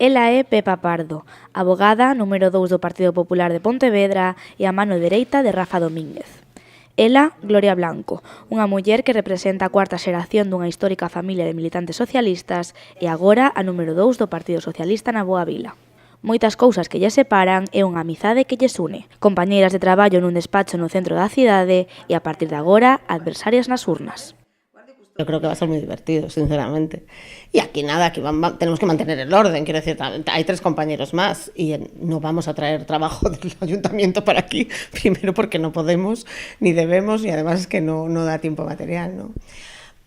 Ela é Pepa Pardo, avogada número 2 do Partido Popular de Pontevedra e a mano dereita de Rafa Domínguez. Ela, Gloria Blanco, unha muller que representa a cuarta xeración dunha histórica familia de militantes socialistas e agora a número 2 do Partido Socialista na Boa Vila. Moitas cousas que lles separan e unha amizade que lles une. Compañeiras de traballo nun despacho no centro da cidade e, a partir de agora, adversarias nas urnas. Yo creo que va a ser muy divertido, sinceramente. Y aquí nada, aquí tenemos que mantener el orden, quiero decir, hay 3 compañeros más y no vamos a traer trabajo del ayuntamiento para aquí, primero porque no podemos, ni debemos, y además es que no da tiempo material, ¿no?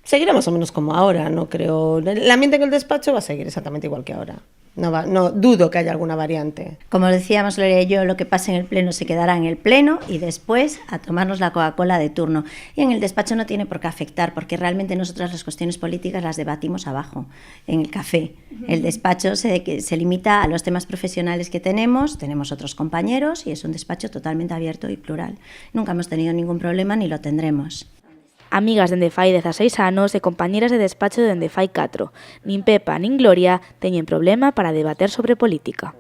Seguirá más o menos como ahora, no creo. El ambiente en el despacho va a seguir exactamente igual que ahora. No dudo que haya alguna variante. Como decíamos Gloria y yo, lo que pase en el pleno se quedará en el pleno y después a tomarnos la Coca-Cola de turno. Y en el despacho no tiene por qué afectar, porque realmente nosotras las cuestiones políticas las debatimos abajo, en el café. El despacho se limita a los temas profesionales que tenemos otros compañeros y es un despacho totalmente abierto y plural. Nunca hemos tenido ningún problema ni lo tendremos. Amigas dende fai 16 anos e compañeras de despacho dende fai 4. Nin Pepa nin Gloria teñen problema para debater sobre política.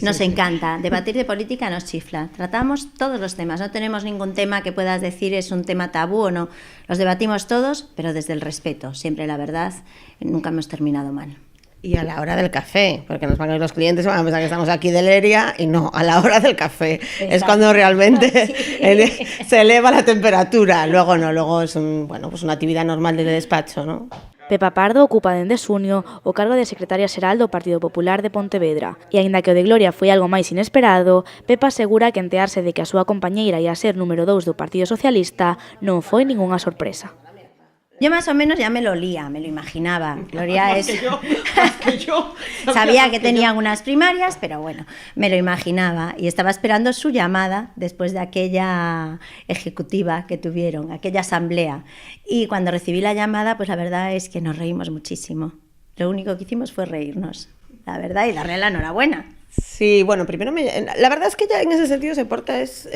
Nos encanta, debatir de política nos chifla. Tratamos todos los temas, no tenemos ningún tema que puedas decir es un tema tabú o no. Los debatimos todos, pero desde el respeto, siempre la verdad, nunca hemos terminado mal. Y a la hora del café, porque nos van a ir los clientes y van a pensar que estamos aquí de Leria, y no, a la hora del café. Exacto. Es cuando realmente se eleva la temperatura. Luego no, luego es una actividad normal del despacho, ¿no? Pepa Pardo ocupa dende xunio o cargo de secretaria xeral do Partido Popular de Pontevedra. E aínda que o de Gloria foi algo máis inesperado, Pepa asegura que entearse de que a súa compañeira ia ser número 2 do Partido Socialista non foi ningunha sorpresa. Yo más o menos ya me lo olía, me lo imaginaba. Gloria más que yo. Sabía que tenían unas primarias, pero bueno, me lo imaginaba. Y estaba esperando su llamada después de aquella ejecutiva que tuvieron, aquella asamblea. Y cuando recibí la llamada, pues la verdad es que nos reímos muchísimo. Lo único que hicimos fue reírnos, la verdad, y darle la enhorabuena. Sí, bueno, primero la verdad es que ella en ese sentido se porta es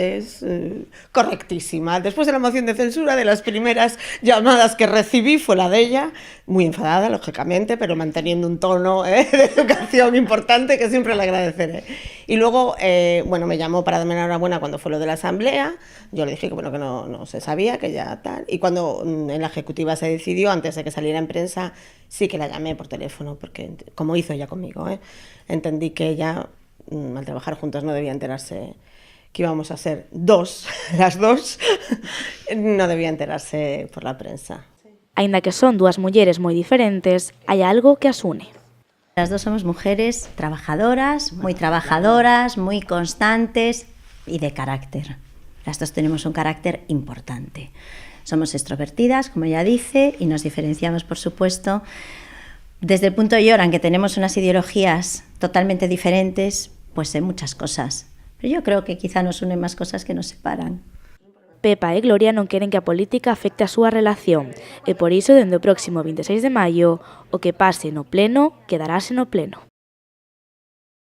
correctísima. Después de la moción de censura, de las primeras llamadas que recibí fue la de ella, muy enfadada, lógicamente, pero manteniendo un tono de educación importante que siempre le agradeceré. Y luego, me llamó para darme la enhorabuena cuando fue lo de la asamblea. Yo le dije que que no se sabía, que ya tal. Y cuando en la ejecutiva se decidió, antes de que saliera en prensa, sí que la llamé por teléfono, porque como hizo ella conmigo, entendí que ella, al trabajar juntas, no debía enterarse que íbamos a ser las dos, no debía enterarse por la prensa. Aínda que son dúas mulleres moi diferentes, hai algo que as une. Las dos somos mujeres trabajadoras, muy constantes y de carácter. Las dos tenemos un carácter importante. Somos extrovertidas, como ella dice, y nos diferenciamos, por supuesto. Desde el punto de vista en que tenemos unas ideologías totalmente diferentes, pues en muchas cosas. Pero yo creo que quizá nos unen más cosas que nos separan. Pepa e Gloria non queren que a política afecte a súa relación e por iso, dende o próximo 26 de maio, o que pase no pleno quedarase no pleno.